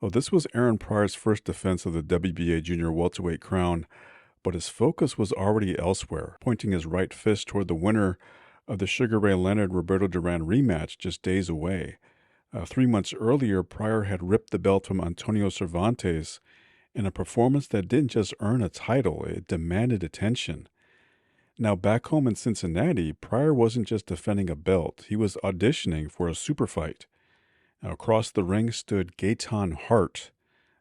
Well, this was Aaron Pryor's first defense of the WBA junior welterweight crown, but his focus was already elsewhere, pointing his right fist toward the winner of the Sugar Ray Leonard-Roberto Duran rematch just days away. 3 months earlier, Pryor had ripped the belt from Antonio Cervantes in a performance that didn't just earn a title, it demanded attention. Now, back home in Cincinnati, Pryor wasn't just defending a belt, he was auditioning for a super fight. Now, across the ring stood Gaetan Hart,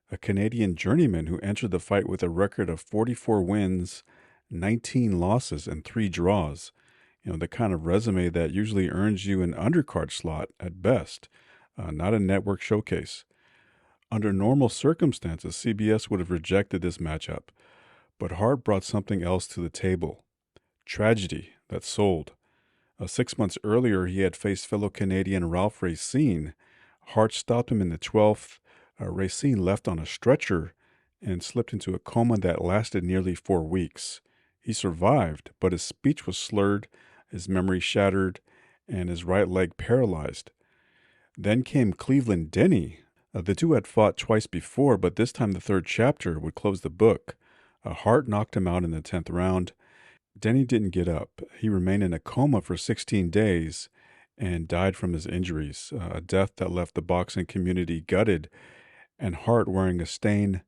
a Canadian journeyman who entered the fight with a record of 44 wins, 19 losses, and 3 draws. The kind of resume that usually earns you an undercard slot at best, not a network showcase. Under normal circumstances, CBS would have rejected this matchup, but Hart brought something else to the table. Tragedy that sold. 6 months earlier, he had faced fellow Canadian Ralph Racine. Hart stopped him in the 12th. Racine left on a stretcher and slipped into a coma that lasted nearly 4 weeks. He survived, but his speech was slurred, his memory shattered, and his right leg paralyzed. Then came Cleveland Denny. The two had fought twice before, but this time the third chapter would close the book. Hart knocked him out in the 10th round. Denny didn't get up. He remained in a coma for 16 days and died from his injuries, a death that left the boxing community gutted and Hart wearing a stain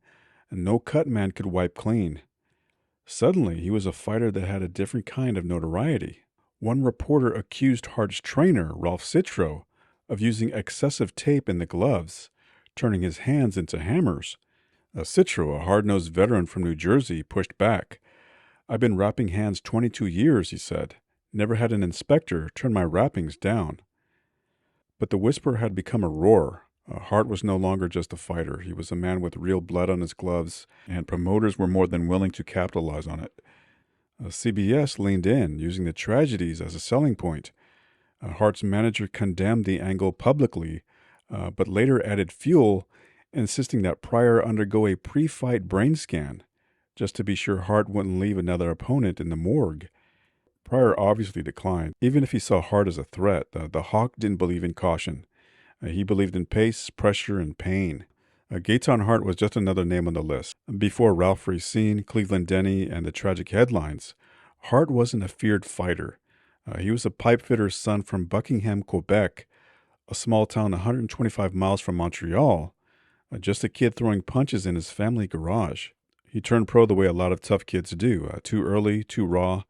no cut man could wipe clean. Suddenly, he was a fighter that had a different kind of notoriety. One reporter accused Hart's trainer, Ralph Citro, of using excessive tape in the gloves, turning his hands into hammers. Citro, a hard-nosed veteran from New Jersey, pushed back. "I've been wrapping hands 22 years, he said. Never had an inspector turn my wrappings down." But the whisper had become a roar. Hart was no longer just a fighter. He was a man with real blood on his gloves, and promoters were more than willing to capitalize on it. CBS leaned in, using the tragedies as a selling point. Hart's manager condemned the angle publicly, but later added fuel, insisting that Pryor undergo a pre-fight brain scan, just to be sure Hart wouldn't leave another opponent in the morgue. Pryor obviously declined. Even if he saw Hart as a threat, the Hawk didn't believe in caution. He believed in pace, pressure, and pain. Gaetan Hart was just another name on the list. Before Ralph Racine, Cleveland Denny, and the tragic headlines, Hart wasn't a feared fighter. He was a pipefitter's son from Buckingham, Quebec, a small town 125 miles from Montreal, just a kid throwing punches in his family garage. He turned pro the way a lot of tough kids do, too early, too raw,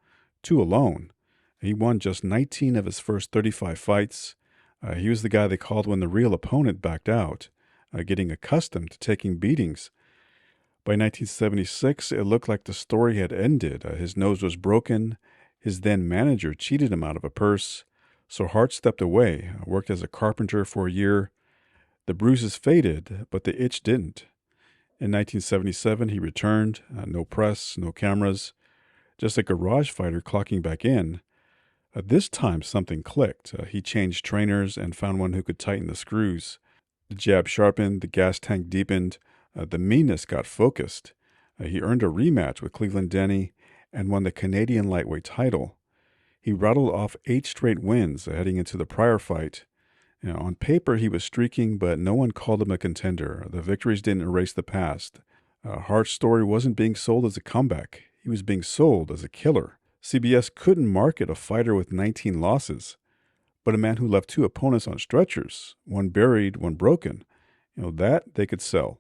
too alone. He won just 19 of his first 35 fights. He was the guy they called when the real opponent backed out, getting accustomed to taking beatings. By 1976, it looked like the story had ended. His nose was broken. His then manager cheated him out of a purse. So Hart stepped away, worked as a carpenter for a year. The bruises faded, but the itch didn't. In 1977, he returned. No press, no cameras. Just a garage fighter clocking back in. This time, something clicked. He changed trainers and found one who could tighten the screws. The jab sharpened, the gas tank deepened, the meanness got focused. He earned a rematch with Cleveland Denny and won the Canadian lightweight title. He rattled off 8 straight wins heading into the Pryor fight. On paper, he was streaking, but no one called him a contender. The victories didn't erase the past. Hart's story wasn't being sold as a comeback. He was being sold as a killer. CBS couldn't market a fighter with 19 losses, but a man who left 2 opponents on stretchers, one buried, one broken, that they could sell.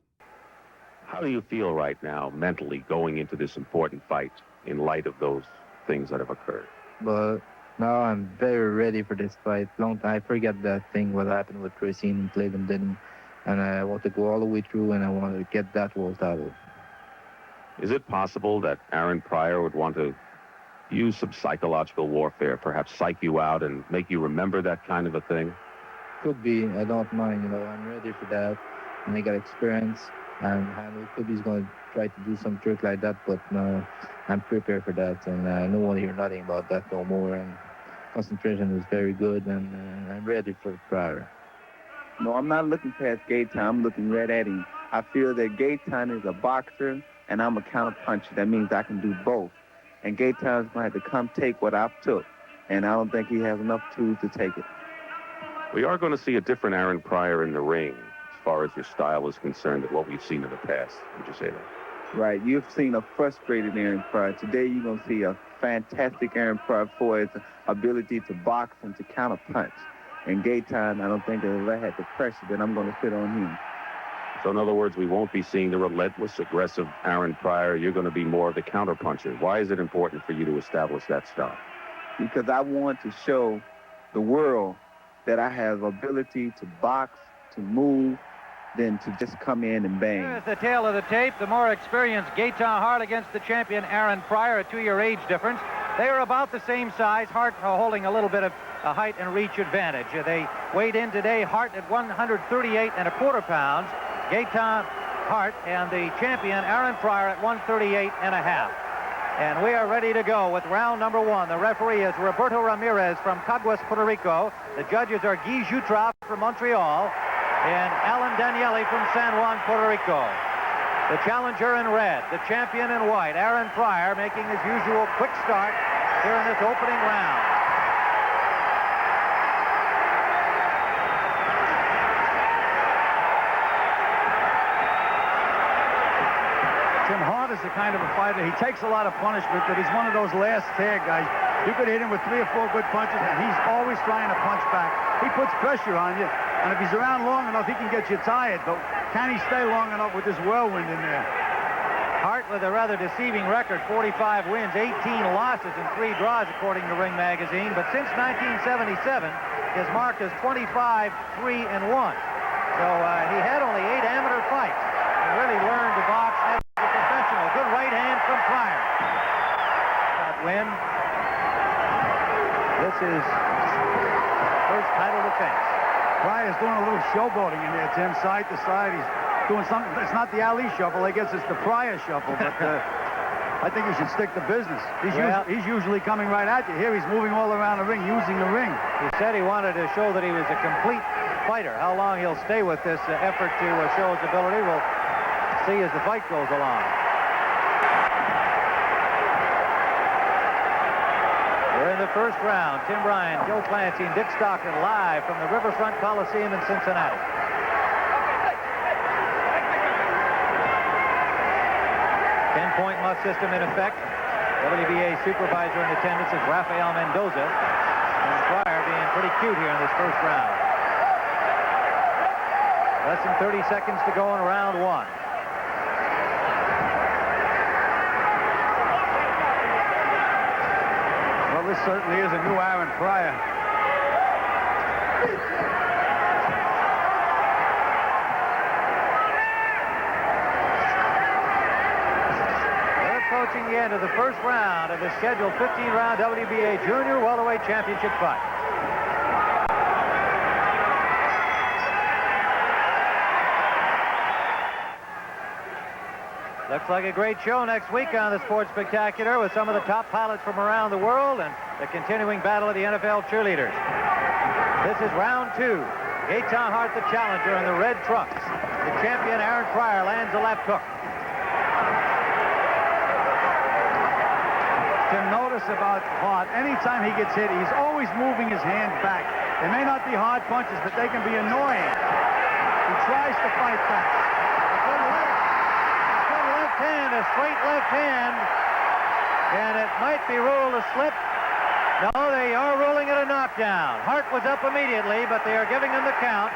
How do you feel right now mentally going into this important fight in light of those things that have occurred? But now I'm very ready for this fight. Long time I forget that thing what happened with Racine and Cleveland didn't, and I want to go all the way through, and I want to get that world title. Is it possible that Aaron Pryor would want to use some psychological warfare, perhaps psych you out and make you remember that kind of a thing? Could be. I don't mind. I'm ready for that, and I got experience. And I know could he's going to try to do some trick like that, but no, I'm prepared for that, and I don't want to hear nothing about that no more. And concentration is very good, and I'm ready for Pryor. No, I'm not looking past Gaetan. I'm looking right at him. I feel that Gaetan is a boxer, and I'm a counterpuncher. That means I can do both. And Gaetan's going to have to come take what I've took, and I don't think he has enough tools to take it. We are going to see a different Aaron Pryor in the ring. As far as your style is concerned than what we've seen in the past. Would you say that? Right. You've seen a frustrated Aaron Pryor. Today you're going to see a fantastic Aaron Pryor for his ability to box and to counter punch. And Gaetan, I don't think that if I had the pressure that I'm going to put on him. So in other words, we won't be seeing the relentless, aggressive Aaron Pryor. You're going to be more of the counterpuncher. Why is it important for you to establish that style? Because I want to show the world that I have ability to box, to move, than to just come in and bang. Here's the tail of the tape. The more experienced Gaetan Hart against the champion Aaron Pryor, a 2-year age difference. They are about the same size. Hart holding a little bit of a height and reach advantage. They weighed in today, Hart at 138.25 pounds. Gaetan Hart and the champion Aaron Pryor at 138.5. And we are ready to go with round number 1. The referee is Roberto Ramirez from Caguas, Puerto Rico. The judges are Guy Jutra from Montreal and Alan Daniele from San Juan, Puerto Rico. The challenger in red, the champion in white, Aaron Pryor, making his usual quick start here in this opening round. Tim Hart is the kind of a fighter. He takes a lot of punishment, but he's one of those last tag guys. You could hit him with 3 or 4 good punches, and he's always trying to punch back. He puts pressure on you, and if he's around long enough, he can get you tired. But can he stay long enough with this whirlwind in there? Hart with a rather deceiving record, 45 wins, 18 losses, and 3 draws, according to Ring Magazine. But since 1977, his mark is 25, 3, and 1. So he had only 8 amateur fights and really learned to box as a professional. Good right hand from Pryor. That win. This is first title defense. Pryor's doing a little showboating in there, Tim, side to side. He's doing something. It's not the Ali shuffle. I guess it's the Pryor shuffle. But I think he should stick to business. He's usually coming right at you. Here he's moving all around the ring, using the ring. He said he wanted to show that he was a complete fighter. How long he'll stay with this effort to show his ability, we'll see as the fight goes along. We're in the first round. Tim Bryan, Joe Clancy, and Dick Stockton live from the Riverfront Coliseum in Cincinnati. Ten-point must system in effect. WBA supervisor in attendance is Rafael Mendoza. And Pryor being pretty cute here in this first round. Less than 30 seconds to go in round 1. Well, this certainly is a new Aaron Pryor. We're approaching the end of the first round of the scheduled 15-round WBA Junior Welterweight Championship fight. Looks like a great show next week on the Sports Spectacular with some of the top pilots from around the world and the continuing battle of the NFL cheerleaders. This is round 2. Gaetan Hart, the challenger, in the red trunks. The champion, Aaron Pryor, lands a left hook. To notice about Hart, anytime he gets hit, he's always moving his hand back. They may not be hard punches, but they can be annoying. He tries to fight back. Hand, a straight left hand, and it might be ruled a slip. No, they are ruling it a knockdown. Hart was up immediately, but they are giving him the count.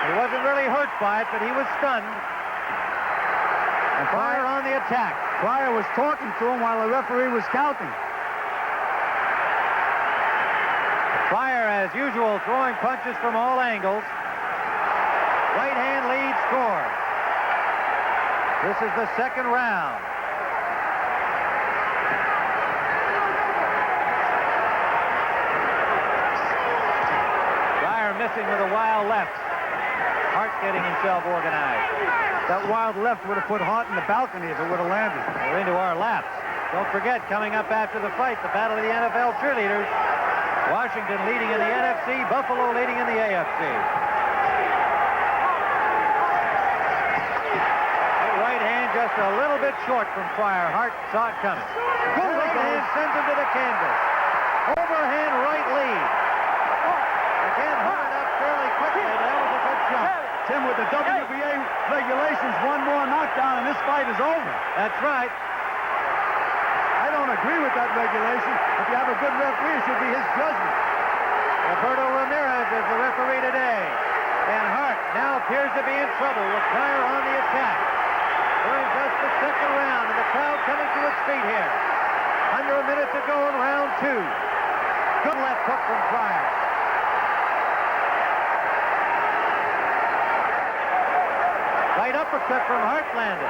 He wasn't really hurt by it, but he was stunned. And Pryor on the attack. Pryor was talking to him while the referee was counting. Pryor, as usual, throwing punches from all angles. Right hand lead score. This is the second round. Pryor missing with a wild left. Hart getting himself organized. That wild left would have put Hart in the balcony if it would have landed. We're into our laps. Don't forget, coming up after the fight, the battle of the NFL cheerleaders. Washington leading in the NFC, Buffalo leading in the AFC. Just a little bit short from Pryor. Hart saw it coming. Good right hand sends him to the canvas. Overhand right lead. Again, hard up fairly quickly. That was a good jump. Tim, with the WBA regulations, one more knockdown and this fight is over. That's right. I don't agree with that regulation. If you have a good referee, it should be his judgment. Roberto Ramirez is the referee today. And Hart now appears to be in trouble with Pryor on the attack. During just the second round, and the crowd coming to its feet here. Under a minute to go in round 2. Good left hook from Pryor. Right uppercut from Hart landed.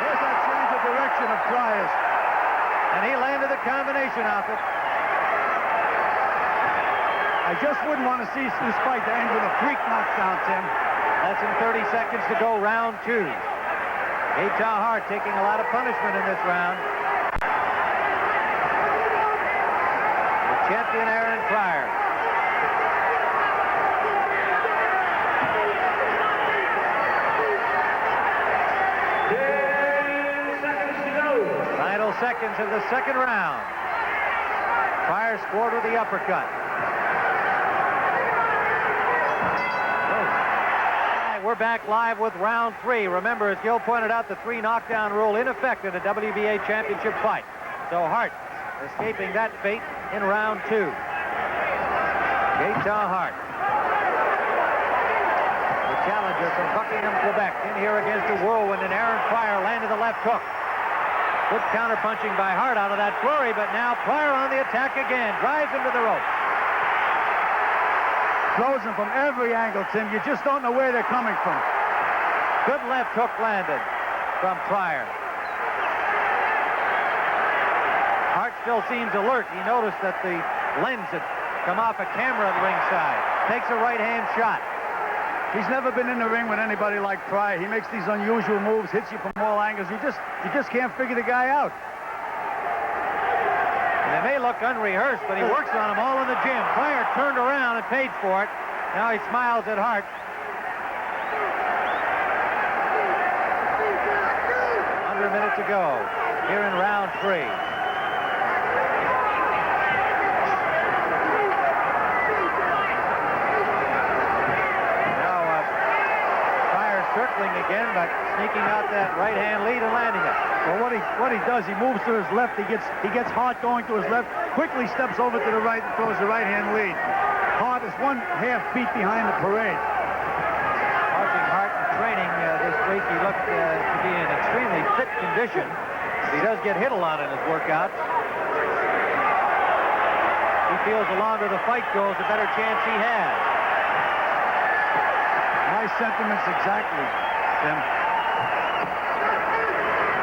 There's that change of direction of Pryor's. And he landed the combination off it. I just wouldn't want to see this fight to end with a freak knockdown, Tim. Less than 30 seconds to go, round 2. Gaetan Hart taking a lot of punishment in this round. The champion Aaron Pryor. Final seconds of the second round. Pryor scored with the uppercut. We're back live with round 3. Remember, as Gil pointed out, the 3 knockdown rule in effect in a WBA championship fight. So Hart escaping that fate in round 2. Gaetan Hart, the challenger from Buckingham, Quebec, in here against the whirlwind, and Aaron Pryor landed the left hook. Good counter-punching by Hart out of that flurry, but now Pryor on the attack again, drives him to the rope. Throws them from every angle, Tim. You just don't know where they're coming from. Good left hook landed from Pryor. Hart still seems alert. He noticed that the lens had come off a camera at ringside. Takes a right-hand shot. He's never been in the ring with anybody like Pryor. He makes these unusual moves, hits you from all angles. You just can't figure the guy out. They may look unrehearsed, but he works on them all in the gym. Pryor turned around and paid for it. Now he smiles at Hart. Under a minute to go here in round 3. Pryor circling again, but sneaking out that right-hand lead and landing it. Well, what he does, he moves to his left. He gets Hart going to his left, quickly steps over to the right and throws the right-hand lead. Hart is 1/2 beat behind the parade. Watching Hart in training this week, he looked to be in extremely fit condition. He does get hit a lot in his workouts. He feels the longer the fight goes, the better chance he has. My sentiments exactly, Tim.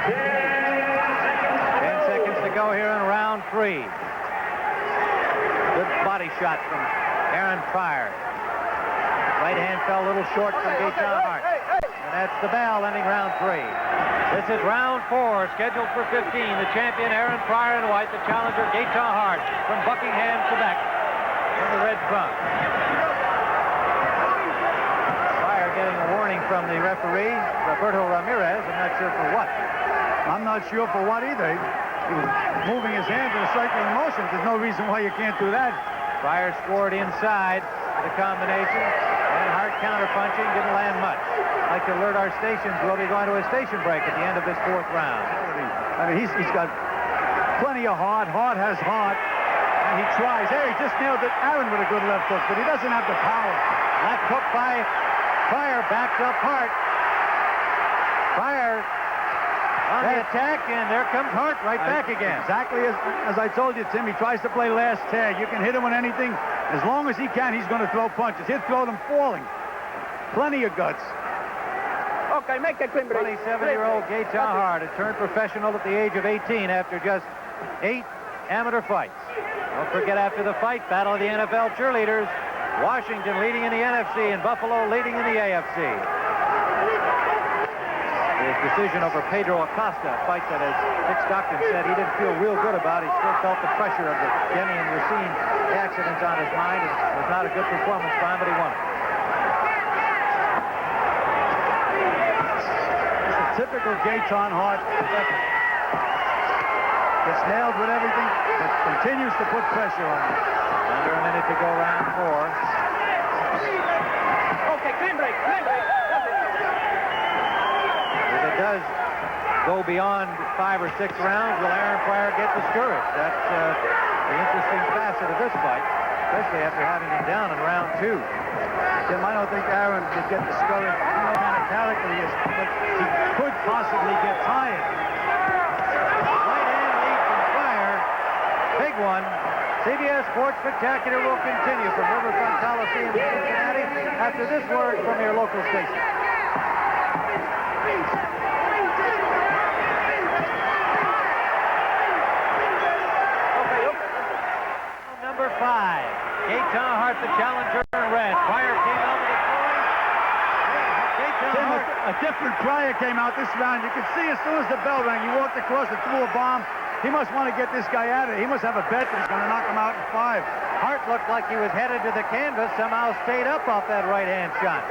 10 seconds to go here in round 3. Good body shot from Aaron Pryor. Right hand fell a little short from Gaetan Hart. And that's the bell ending round 3. This is round 4, scheduled for 15. The champion Aaron Pryor in white, the challenger Gaetan Hart from Buckingham, Quebec, in the red trunk. Pryor getting a warning from the referee, Roberto Ramirez. I'm not sure for what. I'm not sure for what either. He was moving his hands in a circular motion. There's no reason why you can't do that. Pryor scored inside the combination, and Hart counter-punching, didn't land much. I'd like to alert our stations, we'll be going to a station break at the end of this 4th round. I mean, he's got plenty of heart. Hart has heart, and he tries. There, he just nailed it. Aaron with a good left hook, but he doesn't have the power. Left hook by Pryor, backed up Hart. Pryor on the attack, and there comes Hart right back again. Exactly as I told you, Tim. He tries to play last tag. You can hit him with anything. As long as he can, he's going to throw punches. He'll throw them falling. Plenty of guts. Okay, make that clean. 27-year-old Gaetan Hart had turned professional at the age of 18 after just 8 amateur fights. Don't forget, after the fight, battle of the NFL cheerleaders. Washington leading in the NFC and Buffalo leading in the AFC. His decision over Pedro Acosta, a fight that, as Dick Stockton said, he didn't feel real good about. He still felt the pressure of the Denny and Racine accidents on his mind. It was not a good performance by him, but he won it. It's a typical Gaetan Hart. Gets nailed with everything, but continues to put pressure on him. Under a minute to go, round 4. Okay, clean break, clean break. If it does go beyond 5 or 6 rounds, will Aaron Pryor get discouraged? That's the interesting facet of this fight, especially after having him down in round 2. Jim, I don't think Aaron could get discouraged. You know what kind of character he is, but he could possibly get tired. Right hand lead from Pryor. Big one. CBS Sports Spectacular will continue from Riverfront Coliseum in Cincinnati after this word from your local station. Number 5, Gaetan Hart, the challenger in red. Pryor came out with a throwing. Gaetan Hart. A different Pryor came out this round. You could see as soon as the bell rang, he walked across and threw a bomb. He must want to get this guy out of it. He must have a bet that he's going to knock him out in 5. Hart looked like he was headed to the canvas, somehow stayed up off that right-hand shot.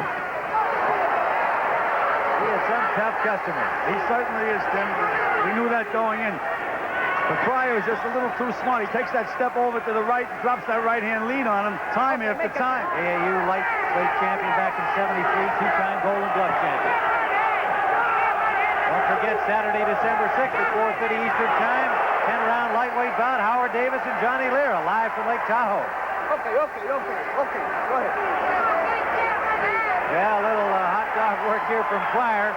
He is some tough customer. He certainly is, Tim. We knew that going in. But Pryor is just a little too smart. He takes that step over to the right, drops that right-hand lead on him time after time. AAU lightweight champion back in 73, 2-time Golden Glove champion. Don't forget Saturday, December 6th at 4:30 Eastern Time, 10-round lightweight bout. Howard Davis and Johnny Lira live from Lake Tahoe. Okay. Go ahead. Yeah, a little hot dog work here from Pryor,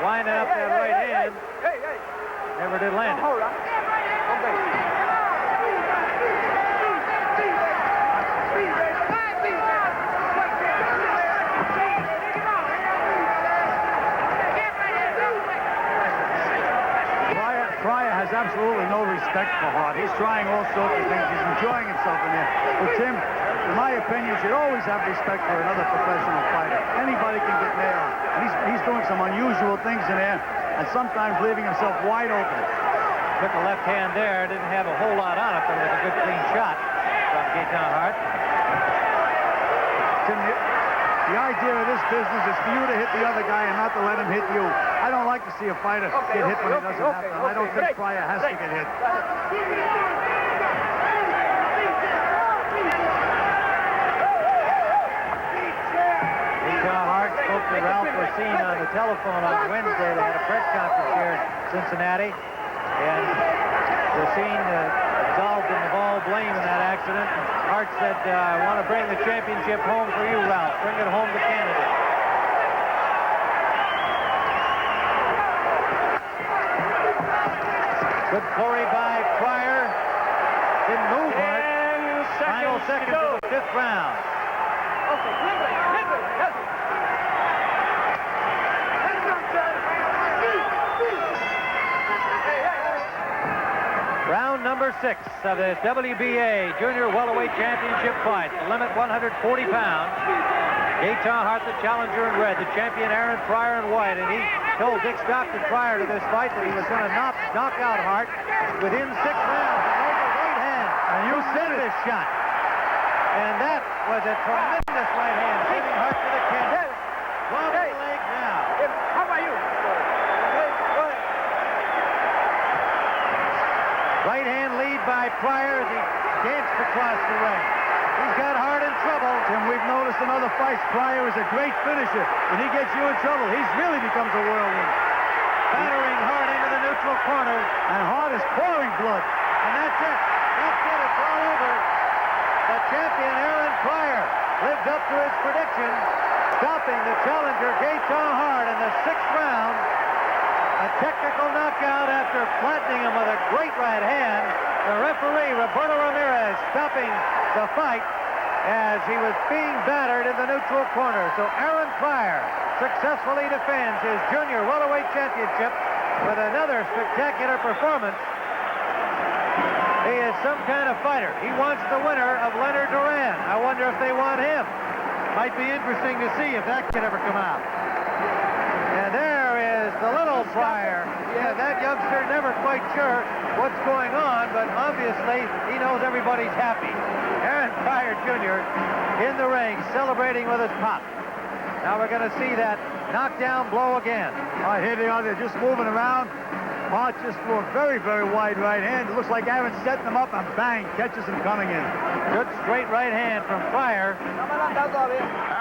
winding up that right hand. Hey. Never did land it. Hold on. Okay. Pryor has absolutely no respect for Hart. He's trying all sorts of things. He's enjoying himself in there. But Tim, in my opinion, you should always have respect for another professional fighter. Anybody can get nailed. And he's doing some unusual things in there, and sometimes leaving himself wide open. Took a left hand there. Didn't have a whole lot on it, but it was a good clean shot from Gaetan Hart. Tim, the idea of this business is for you to hit the other guy and not to let him hit you. I don't like to see a fighter get hit when he doesn't have to. And I don't think Pryor has to get hit. Gaetan Hart spoke to Ralph Racine on the telephone on Wednesday. They had a press conference here in Cincinnati. And Racine absolved him of all blame in that accident. Hart said, I want to bring the championship home for you, Ralph. Bring it home to Canada. Good flurry by Pryor. Didn't move Hart. Final seconds of the 5th round. Okay, clean break. Yes. Round number 6 of the WBA Junior Welterweight Championship fight. The limit 140 pounds. Gaetan Hart, the challenger in red. The champion Aaron Pryor in white. And he told Dick Stockton prior to this fight that he was going to knock out Hart within 6 rounds. And there's a right hand. And you said this shot. And that was a tremendous right hand, sending Hart to the canvas. Wobble leg now. How about you? Go ahead. Right hand lead by Pryor as he danced across the ring. He's got Hart in trouble. Tim, we've noticed in other fights, Pryor is a great finisher. When he gets you in trouble, he really becomes a whirlwind. Battering Hart into the neutral corner. And Hart is pouring blood. And that's it. That's it. It's all over. The champion, Aaron Pryor, lived up to his prediction, stopping the challenger, Gaetan Hart, in the 6th round. A technical knockout after flattening him with a great right hand. The referee, Roberto Ramirez, stopping the fight as he was being battered in the neutral corner. So Aaron Pryor successfully defends his junior welterweight championship with another spectacular performance. He is some kind of fighter. He wants the winner of Leonard Duran. I wonder if they want him. Might be interesting to see if that can ever come out. And there is the little Pryor. Yeah, that youngster never quite sure what's going on, but obviously he knows everybody's happy. Aaron Pryor Jr. in the ring, celebrating with his pop. Now we're going to see that knockdown blow again. Here they are. They're just moving around. Hart just threw a very, very wide right hand. It looks like Aaron's setting him up, and bang, catches him coming in. Good straight right hand from Pryor.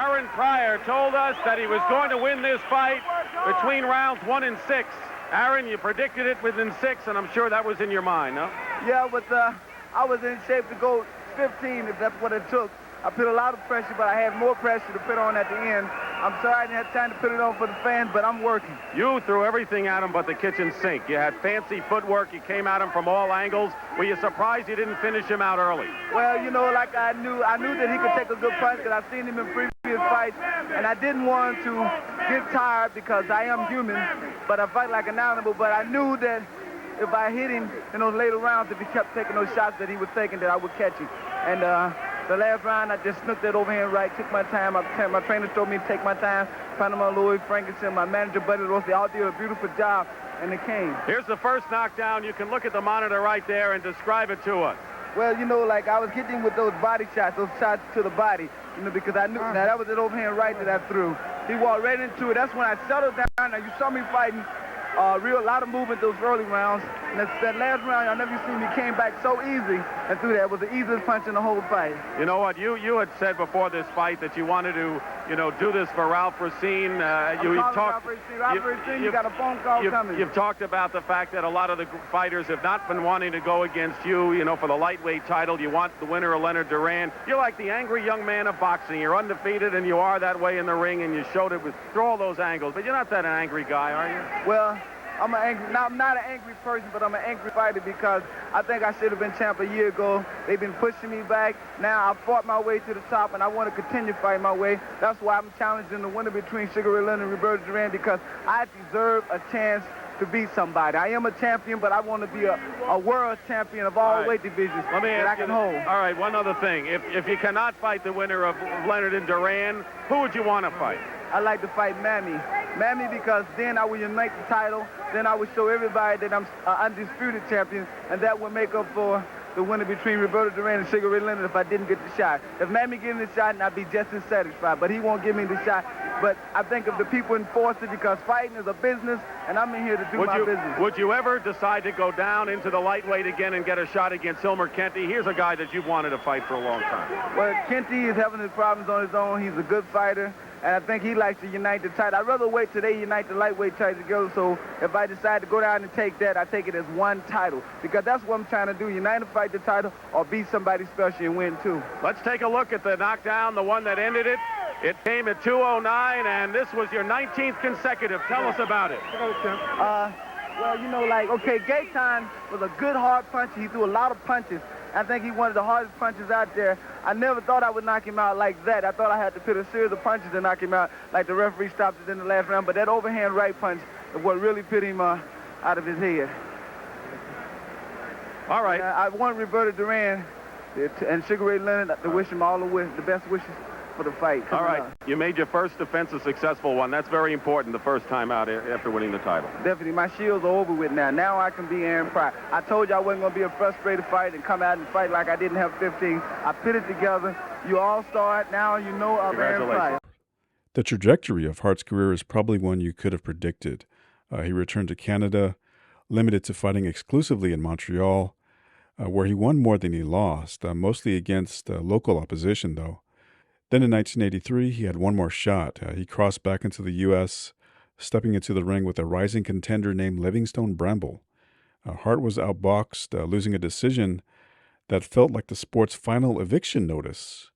Aaron Pryor told us that he was going to win this fight between rounds 1 and 6. Aaron, you predicted it within 6, and I'm sure that was in your mind, no? Yeah, but I was in shape to go 15 if that's what it took. I put a lot of pressure, but I had more pressure to put on at the end. I'm sorry I didn't have time to put it on for the fans, but I'm working. You threw everything at him but the kitchen sink. You had fancy footwork. You came at him from all angles. Were you surprised you didn't finish him out early? Well, you know, like I knew that he could take a good punch because I've seen him in previous fights, and I didn't want to get tired because I am human, but I fight like an animal. But I knew that if I hit him in those later rounds, if he kept taking those shots that he was taking, that I would catch him. And the last round, I just snooked that overhand right, took my time. My trainer told me to take my time. Panama Louis, Frankenstein, my manager, Buddy Ross, they all did a beautiful job, and it came. Here's the first knockdown. You can look at the monitor right there and describe it to us. Well, you know, like I was hitting with those body shots, those shots to the body, you know, because I knew now that was that overhand right that I threw. He walked right into it. That's when I settled down. Now, you saw me fighting a lot of movement those early rounds. And that last round, y'all never seen me came back so easy and threw that. It was the easiest punch in the whole fight. You know what? You had said before this fight that you wanted to, you know, do this for Ralph Racine. You got a phone call coming. You've talked about the fact that a lot of the fighters have not been wanting to go against you, you know, for the lightweight title. You want the winner of Leonard Duran. You're like the angry young man of boxing. You're undefeated, and you are that way in the ring, and you showed it through all those angles. But you're not that an angry guy, are you? Well, I'm not an angry person, but I'm an angry fighter because I think I should have been champ a year ago. They've been pushing me back. Now I fought my way to the top, and I want to continue fighting my way. That's why I'm challenging the winner between Sugar Ray Leonard and Roberto Duran, because I deserve a chance to be somebody. I am a champion, but I want to be a world champion of all weight divisions Let me that I can hold. All right, one other thing. If you cannot fight the winner of Leonard and Duran, who would you want to fight? I like to fight Mammy. Mammy because then I will unite the title. Then I will show everybody that I'm an undisputed champion, and that will make up for the winner between Roberto Duran and Sugar Ray Leonard if I didn't get the shot. If Mammy gives me the shot, and I'd be just as satisfied. But he won't give me the shot. But I think of the people enforce it because fighting is a business, and I'm in here to do my business. Would you ever decide to go down into the lightweight again and get a shot against Hilmer Kenty? Here's a guy that you've wanted to fight for a long time. Well, Kenty is having his problems on his own. He's a good fighter. And I think he likes to unite the title. I'd rather wait till they unite the lightweight title together. So if I decide to go down and take that, I take it as one title. Because that's what I'm trying to do, unite and fight the title or beat somebody special and win too. Let's take a look at the knockdown, the one that ended it. It came at 2:09, and this was your 19th consecutive. Tell us about it. Well, you know, like, okay, Gaetan was a good hard puncher. He threw a lot of punches. I think he one of the hardest punches out there. I never thought I would knock him out like that. I thought I had to put a series of punches to knock him out, like the referee stopped it in the last round. But that overhand right punch is what really put him out of his head. All right. I want Roberto Duran and Sugar Ray Leonard to wish him all the best wishes for the fight. All right. You made your first defense a successful one. That's very important the first time out after winning the title. Definitely. My shields are over with now. Now I can be Aaron Pryor. I told you I wasn't going to be a frustrated fight and come out and fight like I didn't have 15. I put it together. You all saw it. Now you know I'm Aaron Pryor. The trajectory of Hart's career is probably one you could have predicted. He returned to Canada, limited to fighting exclusively in Montreal, where he won more than he lost, mostly against local opposition, though. Then in 1983, he had one more shot. He crossed back into the U.S., stepping into the ring with a rising contender named Livingstone Bramble. Hart was outboxed, losing a decision that felt like the sport's final eviction notice.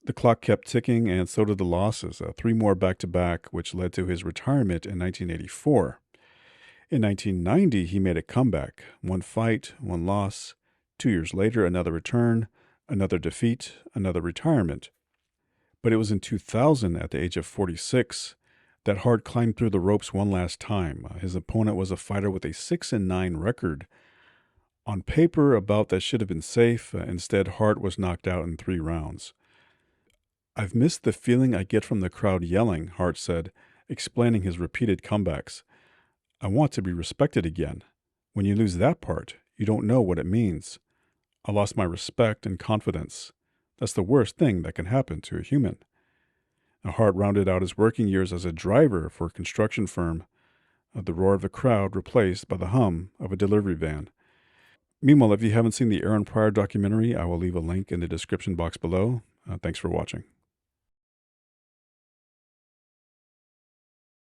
The clock kept ticking, and so did the losses, 3 more back-to-back, which led to his retirement in 1984. In 1990, he made a comeback. 1 fight, 1 loss. 2 years later, another return, another defeat, another retirement. But it was in 2000, at the age of 46, that Hart climbed through the ropes one last time. His opponent was a fighter with a 6-9 record. On paper, a bout that should have been safe. Instead, Hart was knocked out in 3 rounds. "I've missed the feeling I get from the crowd yelling," Hart said, explaining his repeated comebacks. "I want to be respected again. When you lose that part, you don't know what it means. I lost my respect and confidence. That's the worst thing that can happen to a human." Now, Hart rounded out his working years as a driver for a construction firm. the roar of the crowd replaced by the hum of a delivery van. Meanwhile, if you haven't seen the Aaron Pryor documentary, I will leave a link in the description box below. Thanks for watching.